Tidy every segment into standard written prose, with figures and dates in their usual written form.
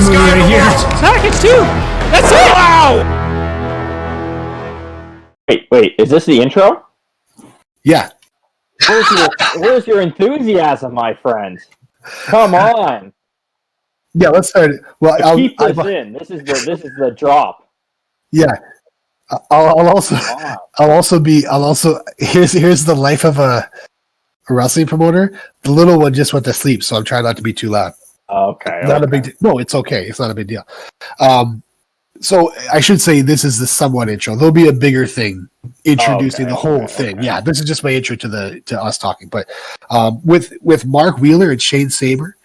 movie right here. Package too. That's it. Wow! Wait, is this the intro? Yeah. Where's your enthusiasm, my friend? Come on. Yeah, let's start it. Well, Keep this in. This is the drop. Yeah. I'll also here's the life of a wrestling promoter. The little one just went to sleep, so I'm trying not to be too loud. Okay. Not a big deal. No, it's okay. It's not a big deal. So I should say this is the somewhat intro. There'll be a bigger thing introducing the whole thing. Okay. Yeah, this is just my intro to us talking. But with Mark Wheeler and Shane Sabre,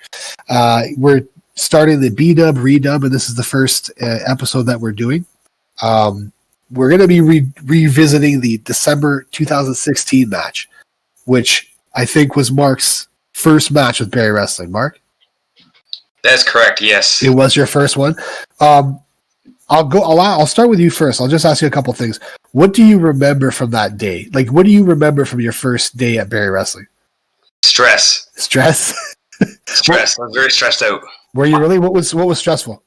we're starting the B-dub, redub, and this is the first episode that we're doing. We're going to be revisiting the December 2016 match, which I think was Mark's first match with Barrie Wrestling. Mark? That's correct, yes. It was your first one. I'll start with you first. I'll just ask you a couple things. What do you remember from that day? Like, what do you remember from your first day at Barrie Wrestling? Stress. Stress? Stress. I was very stressed out. Were you really? What was stressful?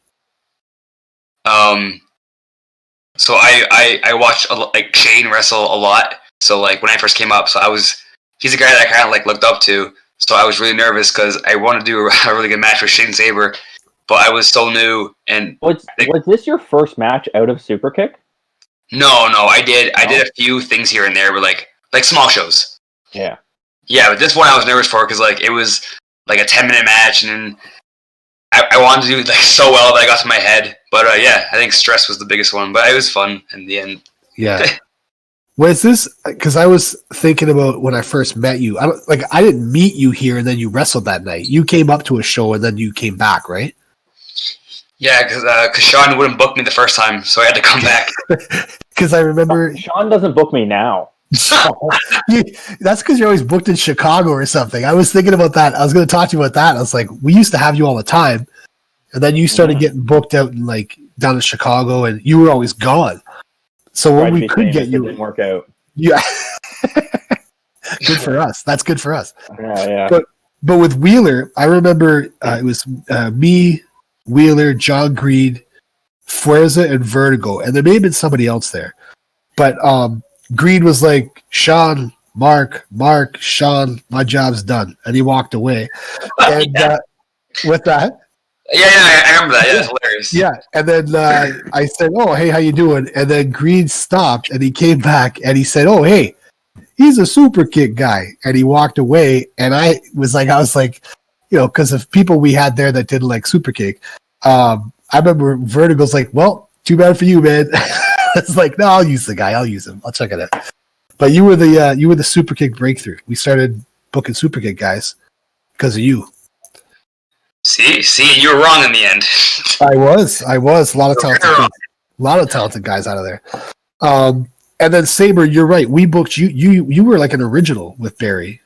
So I watched like Shane wrestle a lot. So like when I first came up, he's a guy that I kind of like looked up to. So I was really nervous because I wanted to do a really good match with Shane Sabre, but I was so new. And was this your first match out of Superkick? No, I did a few things here and there, but like small shows. Yeah. Yeah, but this one I was nervous for because like it was like a 10-minute match, and then I wanted to do like so well that I got to my head. But yeah, I think stress was the biggest one, but it was fun in the end. Yeah. Was this because I was thinking about when I first met you? I didn't meet you here, and then you wrestled that night. You came up to a show, and then you came back, right? Yeah, because Sean wouldn't book me the first time, so I had to come back. Because I remember Sean doesn't book me now. That's because you're always booked in Chicago or something. I was thinking about that. I was going to talk to you about that. I was like, we used to have you all the time, and then you started getting booked out in, like down in Chicago, and you were always gone. So when we could get you, it didn't work out. Yeah, good for us. That's good for us. Yeah. But with Wheeler, I remember it was me, Wheeler, John Greed, Fuerza, and Vertigo, and there may have been somebody else there, but Greed was like, Sean, Mark, Sean, my job's done. And he walked away. And with that. Yeah, I remember that. Yeah, that's hilarious. Yeah. And then I said, oh, hey, how you doing? And then Greed stopped and he came back and he said, oh, hey, he's a super kick guy. And he walked away. And I was like, you know, because of people we had there that didn't like super kick. I remember Vertigo's like, well, too bad for you, man. It's like, no, I'll use the guy. I'll use him. I'll check it out. But you were the super kick breakthrough. We started booking super kick guys because of you. See, you were wrong in the end. I was. A lot of talented guys out of there. And then Sabre, you're right. We booked you. You were like an original with Barrie.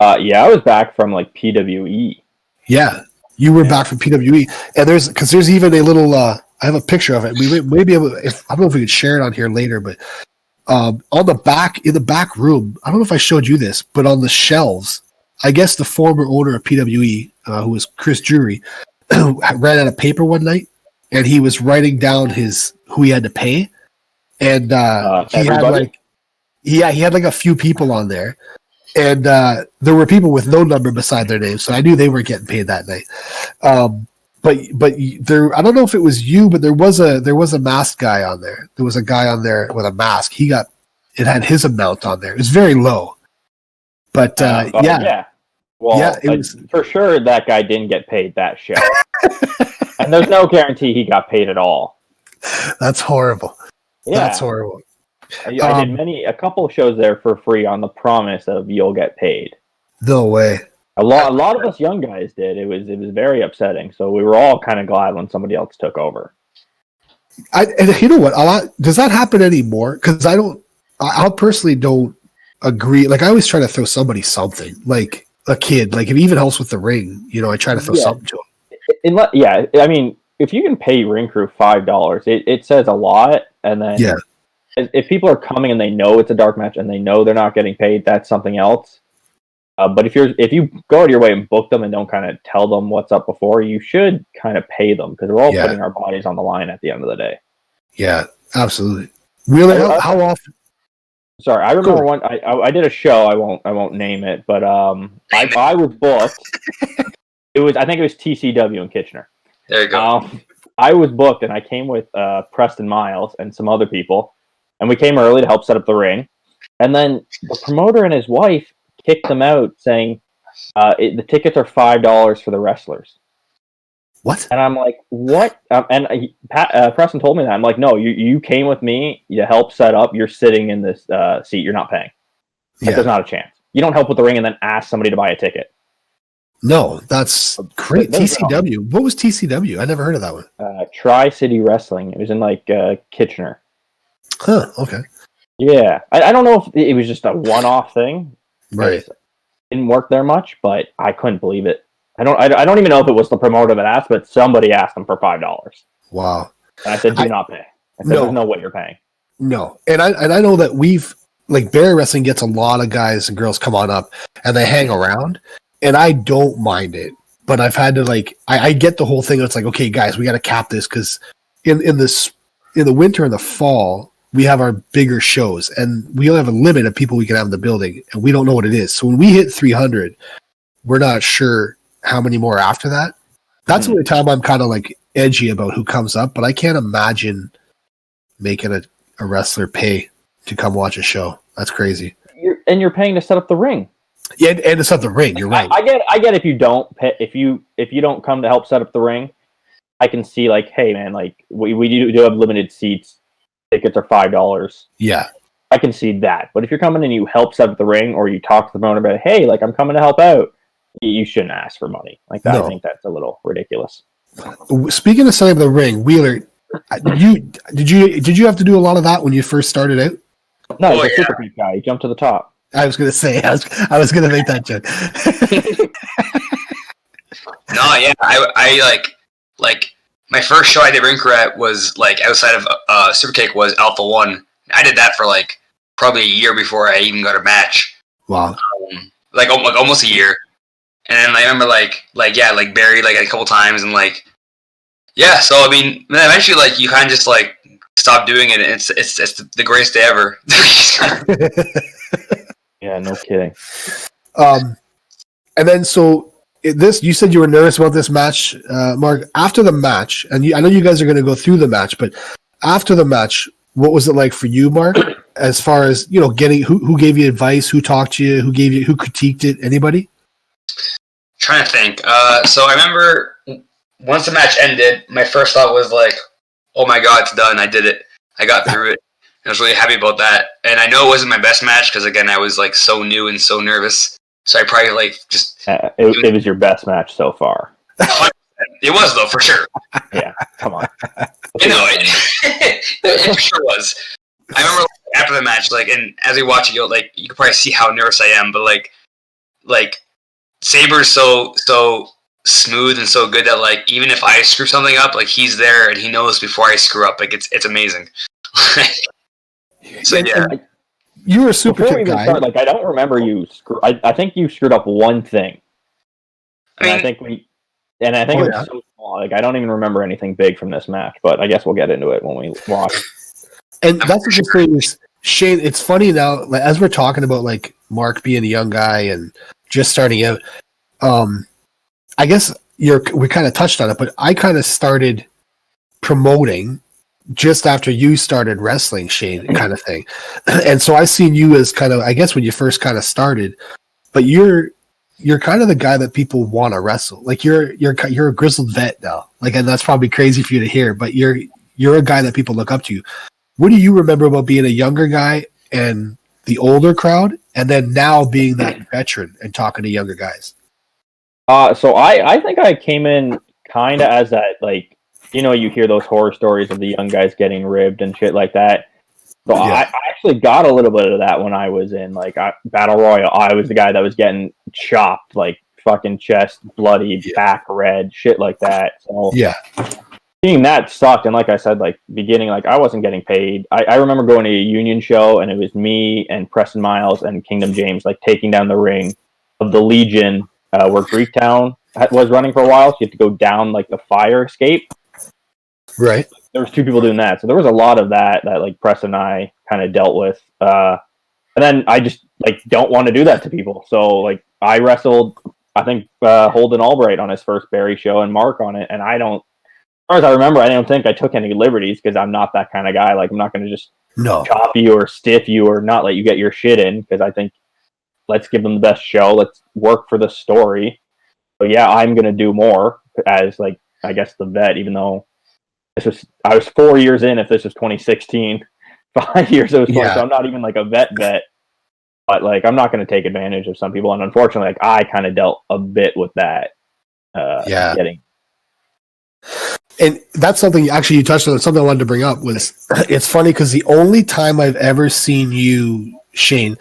Yeah, I was back from like PWE. Yeah, you were back from PWE, and there's even a little. I have a picture of it. We may be able to, I don't know if we could share it on here later, but on the back, in the back room, I don't know if I showed you this, but on the shelves, I guess the former owner of PWE, who was Chris Drury, ran out of paper one night, and he was writing down who he had to pay, and he had like a few people on there, and there were people with no number beside their name, so I knew they weren't getting paid that night. But there, I don't know if it was you, but there was a masked guy on there. There was a guy on there with a mask. It had his amount on there. It was very low. But yeah. Well, yeah, it was for sure that guy didn't get paid that show. And there's no guarantee he got paid at all. That's horrible. Yeah. That's horrible. I did a couple of shows there for free on the promise of you'll get paid. No way. A lot of us young guys did. It was very upsetting. So we were all kind of glad when somebody else took over. And you know what? Does that happen anymore? Because I personally don't agree. Like I always try to throw somebody something, like a kid. Like it even helps with the ring. You know, I try to throw something to them. I mean, if you can pay ring crew $5, it says a lot. And then if people are coming and they know it's a dark match and they know they're not getting paid, that's something else. But if you go out of your way and book them and don't kind of tell them what's up before, you should kind of pay them because we're all putting our bodies on the line at the end of the day. Yeah, absolutely. Really, how often? Sorry, I remember one. I did a show. I won't name it, but I was booked. I think it was TCW in Kitchener. There you go. I was booked, and I came with Preston Miles and some other people, and we came early to help set up the ring. And then the promoter and his wife kicked them out, saying the tickets are $5 for the wrestlers. What? And I'm like, what? Preston told me that. I'm like, no, you came with me. You help set up. You're sitting in this seat. You're not paying. Like, there's not a chance. You don't help with the ring and then ask somebody to buy a ticket. No, that's great. TCW. What was TCW? I never heard of that one. Tri-City Wrestling. It was in like Kitchener. Huh. Okay. Yeah, I don't know if it was just a one-off thing. Right. It didn't work there much, but I couldn't believe it. I don't even know if it was the promoter that asked, but somebody asked them for $5. Wow. And I said, do not pay. I said, there's no way you're paying. No. And I know that Barrie Wrestling gets a lot of guys and girls come on up and they hang around, and I don't mind it. But I've had to I get the whole thing. It's like, okay, guys, we got to cap this because in the winter and the fall, we have our bigger shows, and we only have a limit of people we can have in the building, and we don't know what it is. So when we hit 300, we're not sure how many more after that. That's the only time I'm kind of like edgy about who comes up, but I can't imagine making a wrestler pay to come watch a show. That's crazy. You're paying to set up the ring. Yeah, and to set up the ring. You're right. I get if you don't pay, if you don't come to help set up the ring, I can see like, hey man, like we do have limited seats. Tickets are $5. Yeah, I can see that. But if you're coming and you help set up the ring, or you talk to the promoter about, hey, like I'm coming to help out, you shouldn't ask for money like that. No. I think that's a little ridiculous. Speaking of setting up the ring, Wheeler, did you have to do a lot of that when you first started out? No, he's a super peak guy. He jumped to the top. I was gonna say I was gonna make that joke. No, yeah, I like my first show I did ring crew at was like outside of Supercake was Alpha One. I did that for like probably a year before I even got a match. Wow. Like almost a year. And then I remember like Barrie like a couple times, and like yeah. So I mean, eventually like you kind of just like stop doing it. And it's the greatest day ever. Yeah, no kidding. And then you said you were nervous about this match, Mark. After the match, and I know you guys are going to go through the match, but after the match, what was it like for you, Mark? As far as getting who gave you advice, who talked to you, who critiqued it, anybody? Trying to think. So I remember once the match ended, my first thought was like, "Oh my God, it's done! I did it! I got through it." I was really happy about that, and I know it wasn't my best match because again, I was like so new and so nervous. So I probably like just. It was your best match so far. It was though, for sure. Yeah, come on. It for sure was. I remember after the match, like, and as we watch it, you can probably see how nervous I am. But like Sabre's so smooth and so good that like even if I screw something up, like he's there and he knows before I screw up. Like it's amazing. So yeah. You were a super kick guy. Like I don't remember you. I think you screwed up one thing. I think it was so small. Like I don't even remember anything big from this match. But I guess we'll get into it when we watch. And that's the thing is, Shane. It's funny now, like, as we're talking about like Mark being a young guy and just starting out. I guess we kind of touched on it, but I kind of started promoting just after you started wrestling, Shane, kind of thing. And so I seen you as kind of, I guess when you first kind of started, but you're kind of the guy that people want to wrestle. Like you're a grizzled vet now. Like, and that's probably crazy for you to hear, but you're a guy that people look up to. What do you remember about being a younger guy and the older crowd, and then now being that veteran and talking to younger guys? So I think I came in kind of as that, like, you hear those horror stories of the young guys getting ribbed and shit like that. So yeah. I actually got a little bit of that when I was in like Battle Royal. I was the guy that was getting chopped, like fucking chest bloody, back red, shit like that. So yeah, seeing that sucked. And like I said, like beginning, like I wasn't getting paid. I remember going to a union show and it was me and Preston Miles and Kingdom James like taking down the ring of the Legion, where Greektown was running for a while. So you have to go down like the fire escape. Right. There was 2 people doing that, so there was a lot of that like Preston and I kind of dealt with. And then I just like don't want to do that to people. So like I wrestled, I think Holden Albright on his first Barrie show and Mark on it, and I don't. As far as I remember, I don't think I took any liberties because I'm not that kind of guy. Like I'm not going to just chop you or stiff you or not let you get your shit in, because I think let's give them the best show. Let's work for the story. But yeah, I'm going to do more as like I guess the vet, even though I was 4 years in. If this was 2016, 5 years it was 20. So I'm not even like a vet. But like I'm not going to take advantage of some people, and unfortunately, like I kind of dealt a bit with that. And that's something actually you touched on. Something I wanted to bring up was it's funny because the only time I've ever seen you, Shane,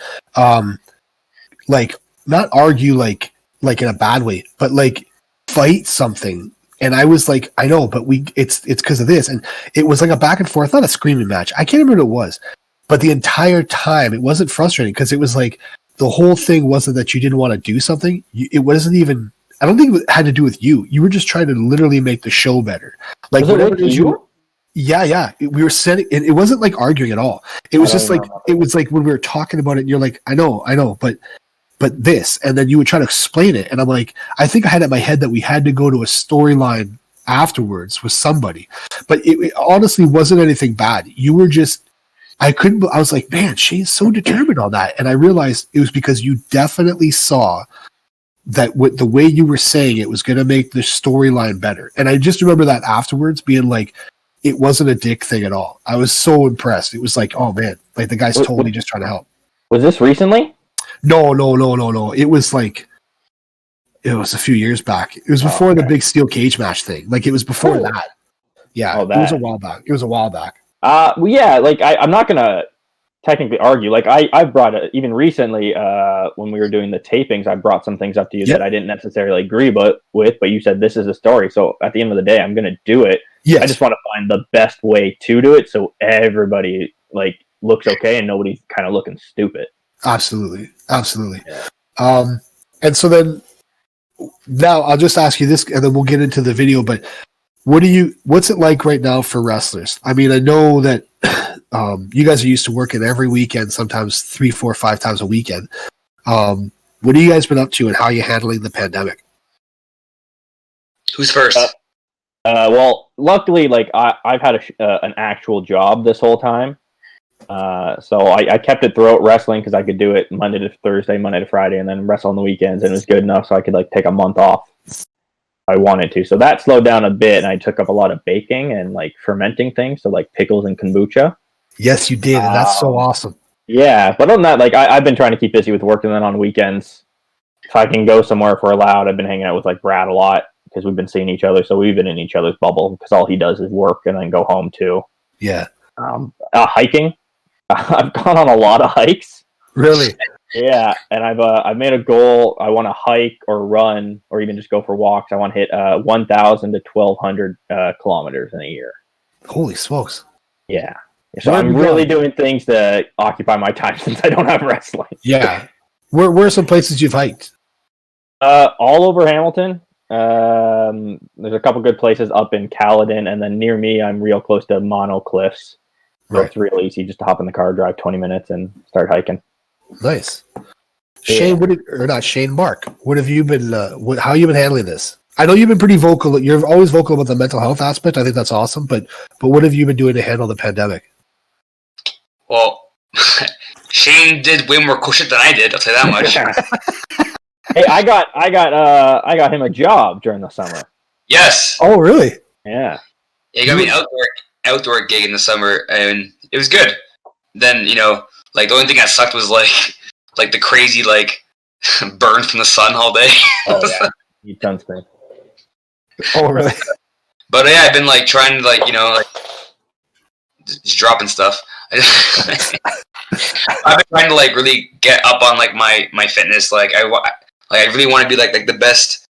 like not argue like in a bad way, but like fight something. And I was like, I know, but it's because of this, and it was like a back and forth, not a screaming match. I can't remember what it was, but the entire time it wasn't frustrating because it was like the whole thing wasn't that you didn't want to do something. It wasn't even. I don't think it had to do with you. You were just trying to literally make the show better. Like whatever it is you. Yeah. We were setting. It wasn't like arguing at all. It was just like it was like when we were talking about it. And you're like, I know, but this, and then you would try to explain it, and I'm like, I think I had in my head that we had to go to a storyline afterwards with somebody, but it honestly wasn't anything bad. You were just. I was like, man, Shane's so determined on that, and I realized it was because you definitely saw that with the way you were saying it was going to make the storyline better. And I just remember that afterwards being like, it wasn't a dick thing at all. I was so impressed. It was like, oh man, like the guy's totally just trying to help. Was this recently? No. It was like, it was a few years back. It was before the big steel cage match thing. Like it was before that. Yeah. It was a while back. Well, yeah, like I'm not going to technically argue. Like I brought it even recently when we were doing the tapings. I brought some things up to you that I didn't necessarily agree with, but you said this is a story. So at the end of the day, I'm going to do it. Yes. I just want to find the best way to do it so everybody like looks okay and nobody's kind of looking stupid. Absolutely. Yeah. And so then now I'll just ask you this, and then we'll get into the video. But what's it like right now for wrestlers? I mean, I know that. You guys are used to working every weekend, sometimes 3, 4, 5 times a weekend. What have you guys been up to, and how are you handling the pandemic? Who's first? Well, luckily, like I've had an actual job this whole time, so I kept it throughout wrestling because I could do it Monday to Thursday, Monday to Friday, and then wrestle on the weekends, and it was good enough so I could like take a month off if I wanted to. So that slowed down a bit, and I took up a lot of baking and like fermenting things, so like pickles and kombucha. Yes, you did, and that's so awesome. Yeah, but other than that, like I've been trying to keep busy with work, and then on weekends, if I can go somewhere if we're allowed, I've been hanging out with like Brad a lot because we've been seeing each other, so we've been in each other's bubble because all he does is work and then go home too. Yeah. Hiking, I've gone on a lot of hikes. Really? Yeah, and I've made a goal. I want to hike or run or even just go for walks. I want to hit 1,000 to 1,200 kilometers in a year. Holy smokes! Yeah. So I'm really doing things to occupy my time since I don't have wrestling. Yeah. Where are some places you've hiked? All over Hamilton. There's a couple good places up in Caledon, and then near me, I'm real close to Mono Cliffs. So It's real easy just to hop in the car, drive 20 minutes, and start hiking. Nice. Shane, Mark, what have you been? How have you been handling this? I know you've been pretty vocal. You're always vocal about the mental health aspect. I think that's awesome. But what have you been doing to handle the pandemic? Well, Shane did way more cool shit than I did. I'll tell you that much. Hey, I got him a job during the summer. Yes. Oh, really? Yeah. He got me an outdoor gig in the summer, and it was good. Then like the only thing that sucked was like the crazy like burn from the sun all day. Oh yeah, you sunscreen. Oh really? But yeah, I've been like trying to like just dropping stuff. I've been trying to like really get up on like my fitness. Like I really want to be like the best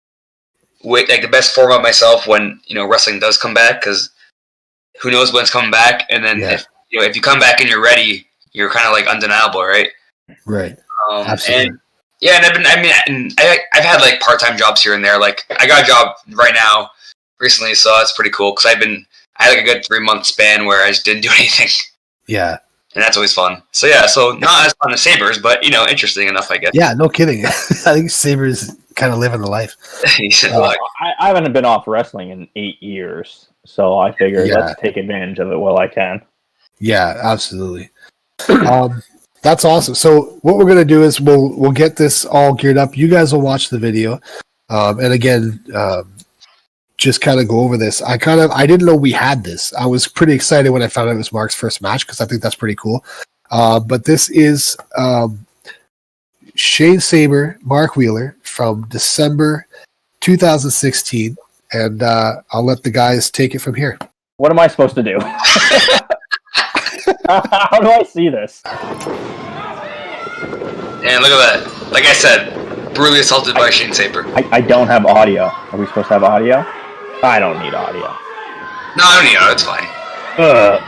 the best form of myself when wrestling does come back, because who knows when it's coming back. And then if you come back and you're ready, you're kind of like undeniable, right? Right. Absolutely. And Yeah, and I've had like part-time jobs here and there. Like I got a job right now recently, so that's pretty cool because I had like a good 3-month span where I just didn't do anything. Yeah. And that's always fun. So yeah, so not as fun as Sabres, but interesting enough, I guess. Yeah, no kidding. I think Sabre's kind of living the life. I haven't been off wrestling in 8 years, so I figured let's take advantage of it while I can. Yeah, absolutely. That's awesome. So what we're gonna do is we'll get this all geared up. You guys will watch the video, and again, just kind of go over this. I didn't know we had this. I was pretty excited when I found out it was Mark's first match because I think that's pretty cool. But this is Shane Sabre, Mark Wheeler from December 2016, and I'll let the guys take it from here. What am I supposed to do? How do I see this? And look at that. Like I said, brutally assaulted by Shane Sabre. I don't have audio. Are we supposed to have audio? I don't need audio. No, I don't need audio. It's fine. So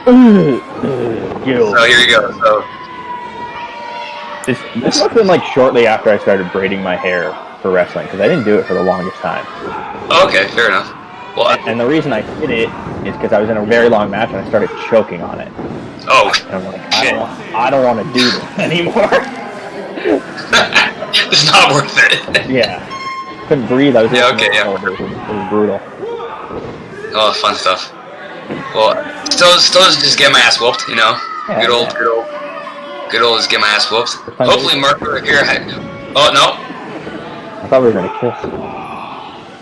here you go. So this must have been like shortly after I started braiding my hair for wrestling because I didn't do it for the longest time. Oh, okay, fair enough. Well, and the reason I did it is because I was in a very long match and I started choking on it. Oh, and I'm like, I don't want to do this anymore. It's not worth it. Yeah, couldn't breathe. I was yeah. It was brutal. Oh, fun stuff. Well, still just get my ass whooped, Yeah, good old, just get my ass whooped. Hopefully, Mark over here. Oh no! I thought we were gonna kiss.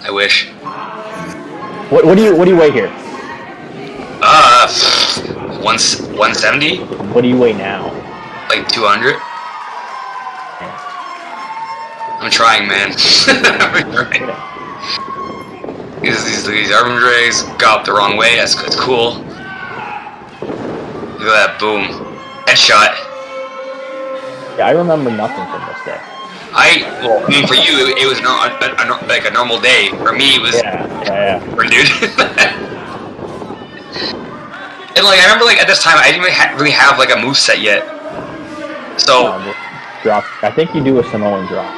I wish. What do you weigh here? 170. What do you weigh now? Like 200. I'm trying, man. I'm trying. These arm drags got up the wrong way. That's cool. Look at that, boom, headshot. Yeah, I remember nothing from this day. For you, it was like a normal day. For me, it was dude. And like I remember, like at this time, I didn't really have like a moveset yet. So drop. I think you do a Samoan drop.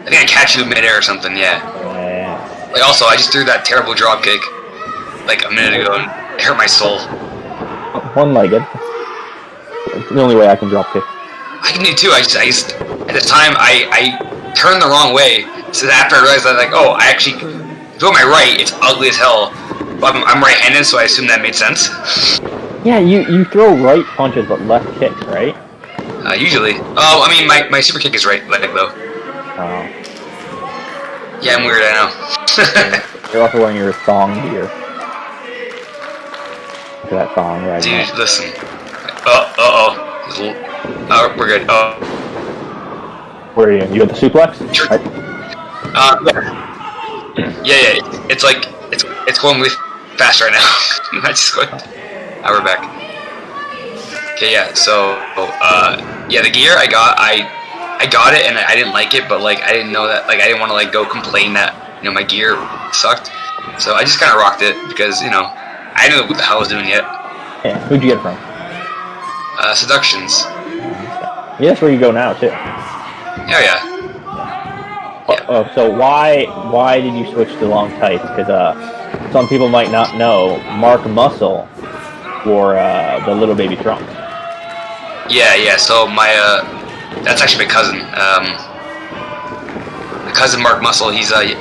I think I catch you in midair or something. Yeah. Like also, I just threw that terrible drop kick like a minute ago and it hurt my soul. One-legged. It's the only way I can drop kick. I can do too. I just at the time I turned the wrong way. So after I realized that, like, oh, I actually go my right. It's ugly as hell. But I'm right-handed, so I assume that made sense. Yeah, you throw right punches but left kicks, right? Usually. Oh, I mean my super kick is right leg though. Oh. Yeah, I'm weird. I know. You're also wearing your thong gear. Look at that thong right now. Dude, listen. Oh, we're good. Oh. Where are you? You at the suplex? Yeah. It's like it's going really fast right now. I just going. We're back. Okay, yeah. So, the gear I got it and I didn't like it, but like I didn't know that, like I didn't want to like go complain that my gear sucked. So I just kind of rocked it because I didn't know what the hell I was doing yet. Yeah. Who'd you get it from? Seductions. Yeah, that's where you go now too. Oh yeah. Oh, so why did you switch to long tights? Because some people might not know Mark Muscle wore the little baby trunks. Yeah. So my that's actually my cousin. My cousin Mark Muscle. He died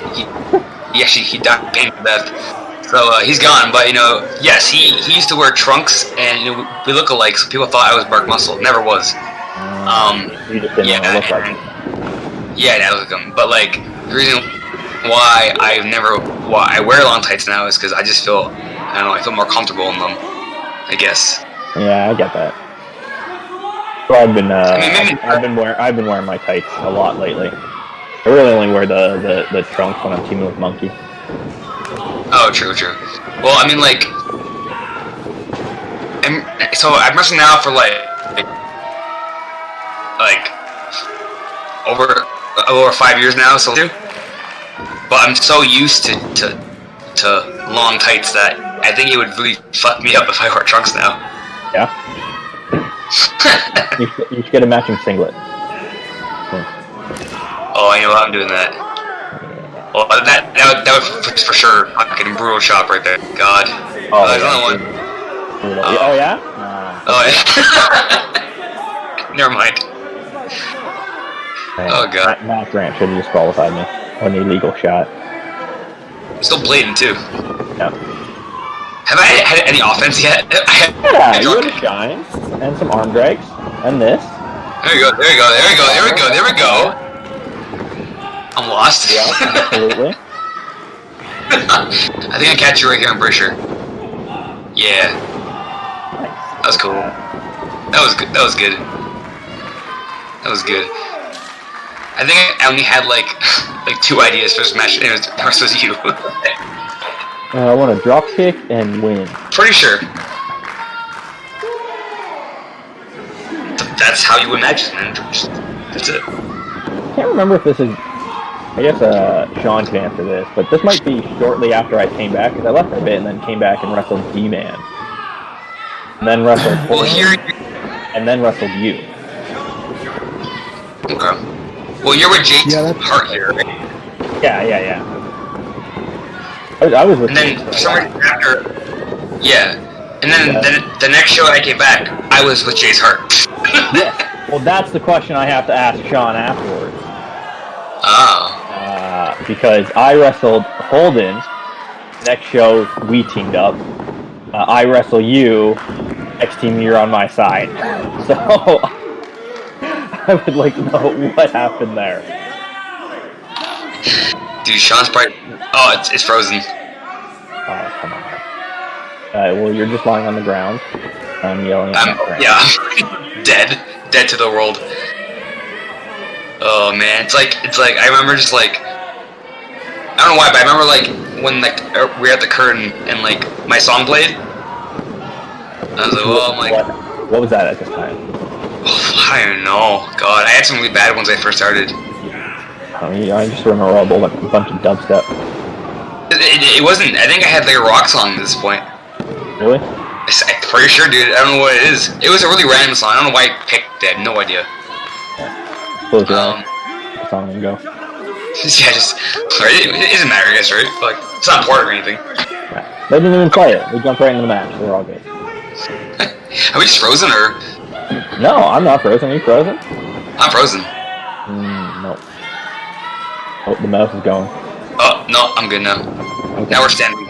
pain to death. So he's gone. But yes, he used to wear trunks, and we look alike. So people thought I was Mark Muscle. Never was. You just didn't want to look like him. Yeah, I look like him. But like the reason why I wear long tights now is because I just feel I feel more comfortable in them. I guess. Yeah, I get that. So I've been wearing my tights a lot lately. I really only wear the trunks when I'm teaming with Monkey. Oh, true. Well, I mean, like, I'm wrestling now for like over 5 years now. So, but I'm so used to long tights that I think it would really fuck me up if I wore trunks now. Yeah. You should get a matching singlet. Oh, I know I'm doing that. Well, that would for sure fucking brutal chop right there. God. Oh, There's yeah. another one. Oh, yeah? Oh, yeah. Never mind. Oh, God. Matt Grant should have disqualified me. An illegal shot. Still bleeding, too. Yeah. Have I had any offense yet? Yeah, you had a shine, and some arm drags, and this. There we go, there we go, there we go, there we go, there we go. I'm lost. Yeah, absolutely. I think I catch you right here, I'm pretty sure. Yeah. Nice. That was cool. That was good. That was good. That was good. I think I only had like 2 ideas for this match, and the rest was you. I want to drop kick and win. Pretty sure. That's how you win matches, man. That's it. I can't remember if this is. I guess Sean can answer this, but this might be shortly after I came back, because I left for a bit and then came back and wrestled D-Man. And then wrestled and then wrestled you. Okay. Well, you're with Jake Hart here, right? Yeah. I was with and then for some reason after, yeah. And then the next show I came back, I was with Jace Hart. Yeah. Well, that's the question I have to ask Sean afterwards. Oh. Because I wrestled Holden. Next show, we teamed up. I wrestle you. Next team, you're on my side. So, I would like to know what happened there. Dude, Sean's probably... Oh, it's frozen. Oh, come on. Well, you're just lying on the ground. I'm yelling at you. Yeah. Dead to the world. Oh man, it's like I remember just like I don't know why, but I remember like when like we were at the curtain and like my song played. I was like, well, I'm like, what was that at this time? I don't know. God, I had some really bad ones when I first started. I just remember a bunch of dubstep. It wasn't. I think I had like a rock song at this point. Really? I'm pretty sure, dude. I don't know what it is. It was a really random song. I don't know why I picked it. I have no idea. Close your eyes. The song and go. Yeah, just right. It doesn't matter, I guess, right? Like, it's not important or anything. Yeah. They didn't even play it. We jumped right into the match. We're all good. Are we just frozen or? No, I'm not frozen. Are you frozen? I'm frozen. No. Oh, the mouse is going. Oh no, I'm good now. Okay. Now we're standing.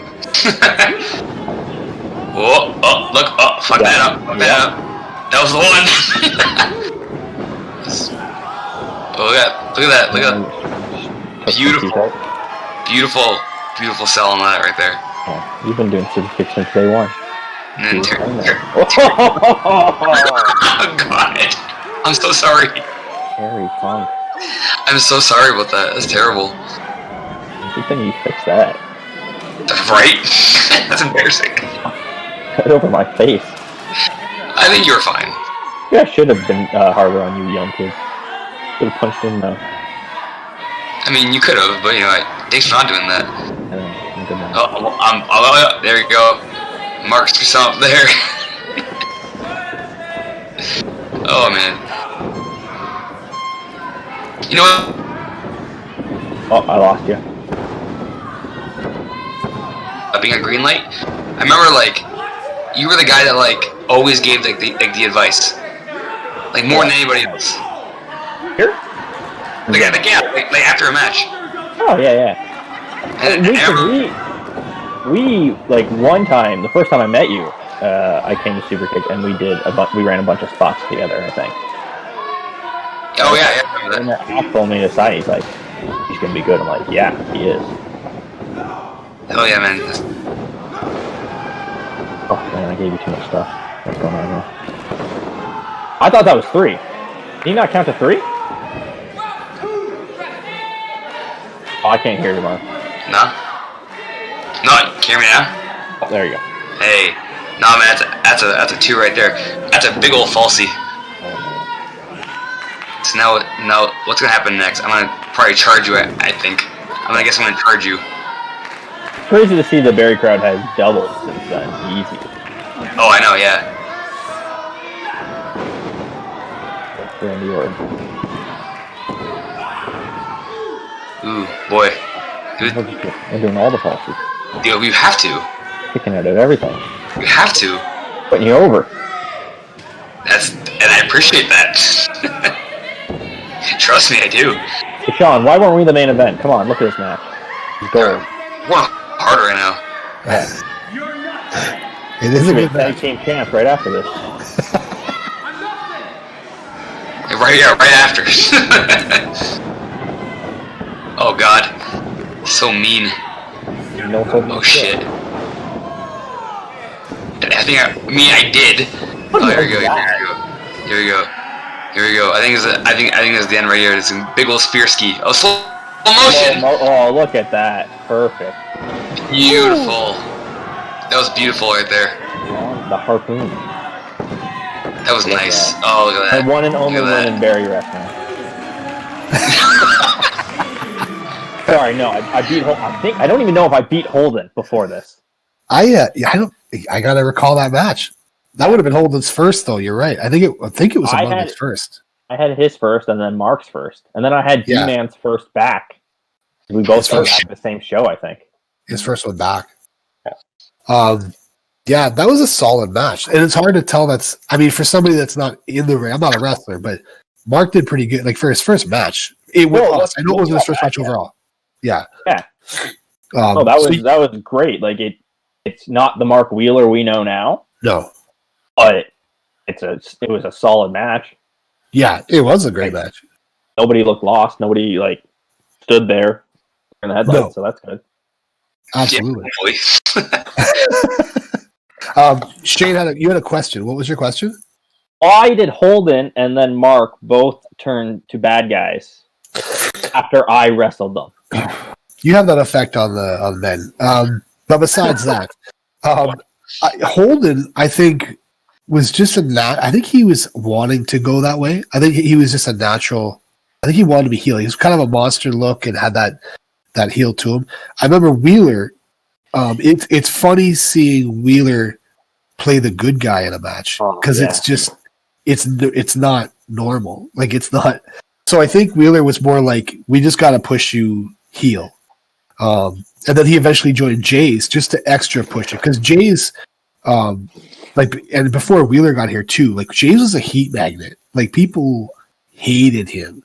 Oh, look, fuck that up, fuck that up. That was the one. Oh, look at that. Beautiful sell on that right there. Oh, you've been doing super kicks since day one. And then oh God, I'm so sorry. Harry Funk. I'm so sorry about that. That's terrible. Good thing you fixed that. Right? That's embarrassing. Right over my face. I think you were fine. Yeah, I should have been harder on you, young kid. Could have punched in though. I mean, you could have, but you know, thanks for not doing that. I'm good now. Oh, there you go. Mark's do something there. Oh man. You know what? Oh, I lost you. Being a green light, I remember like you were the guy that like always gave like the advice, like more than anybody else. Here? Like after a match. Oh yeah. And we like one time, the first time I met you, I came to Super Kick and we ran a bunch of spots together. I think. Oh yeah, I remember And that. Al told me aside, he's like, he's gonna be good. I'm like, yeah, he is. Oh yeah, man. Oh man, I gave you too much stuff. What's going on here? I thought that was 3. Did you not count to 3? Oh, I can't hear you, Mark. No, can you hear me now? Oh, there you go. Hey, no man, that's a 2 right there. That's a big old falsie. So now, what's gonna happen next? I'm gonna probably charge you. I think. I guess I'm gonna charge you. Crazy to see the Barrie crowd has doubled since then. Easy. Oh, I know, yeah. Randy Orton. Ooh, boy. Dude, We're doing all the pulses. dude, we have to. Kicking out of everything. We have to. Putting you over. And I appreciate that. Trust me, I do. Hey, Sean, why weren't we the main event? Come on, look at this match. It's gold. We're hard right now. It is a good Tag match. team champ right after this. Right after. Oh God, so mean. Oh shit. I did. Oh, here we go. I think it's the end right here. It's a big old spear ski. Oh, slow motion. Oh, look at that. Perfect. Beautiful. That was beautiful right there. The harpoon. That was nice. Oh, look at that. The one and only Look at win in Barrie Wrestling. Sorry, no, I beat Holden. I don't even know if I beat Holden before this. I gotta recall that match. That would have been Holden's first, though. You're right. I think it was Holden's first. I had his first, and then Mark's first, and then I had D-Man's first back. We both came back the same show, I think. His first one back. Yeah, that was a solid match, and it's hard to tell. For somebody that's not in the ring, I'm not a wrestler, but Mark did pretty good. Like for his first match, I know it wasn't his first match overall. Yeah. That was great. Like it's not the Mark Wheeler we know now. No, but it was a solid match. Yeah, it was a great match. Nobody looked lost. Nobody stood there in the headlights, so that's good. Absolutely. Shane you had a question. What was your question? I did Holden and then Mark both turned to bad guys after I wrestled them. You have that effect on men. But besides that, Holden, I think, was just I think he was wanting to go that way. I think he was just a natural. I think he wanted to be heel. He was kind of a monster look and had that heel to him. I remember Wheeler. It's funny seeing Wheeler play the good guy in a match because it's not normal. Like it's not. So I think Wheeler was more like, we just got to push you heel. And then he eventually joined Jay's just to extra push it because Jay's and before Wheeler got here too, like Jay's was a heat magnet. Like people hated him.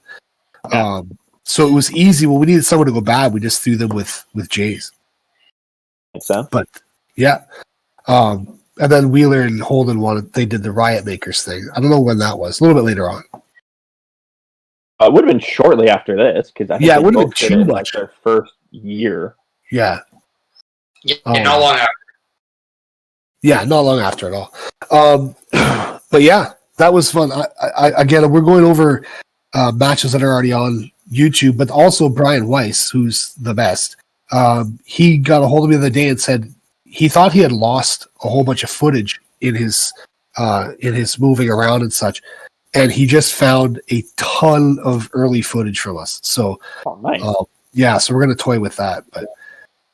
Yeah. So it was easy when we needed someone to go bad, we just threw them with Jay's. So, but yeah, and then Wheeler and Holden they did the Riot Makers thing. I don't know when that was. A little bit later on. It would have been shortly after this because it would have been too much. Their first year. Yeah. Not long after. Yeah, not long after at all. But yeah, that was fun. I again, we're going over matches that are already on YouTube, but also Brian Weiss, who's the best. He got a hold of me the other day and said he thought he had lost a whole bunch of footage in his moving around and such, and he just found a ton of early footage from us. So, nice. Yeah, so we're gonna toy with that. But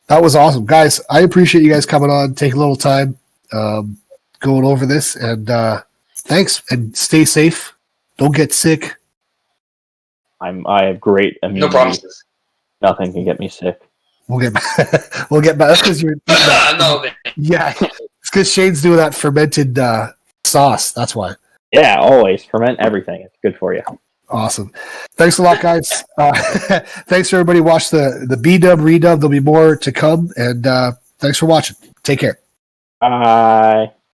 that was awesome, guys. I appreciate you guys coming on, taking a little time, going over this, and thanks. And stay safe. Don't get sick. I have great immunity. No promises. Nothing can get me sick. We'll get back. That's because you're. No, yeah, it's because Shane's doing that fermented sauce. That's why. Yeah, always ferment everything. It's good for you. Awesome. Thanks a lot, guys. Thanks for everybody. Watch the B-dub, redub. There'll be more to come. And thanks for watching. Take care. Bye.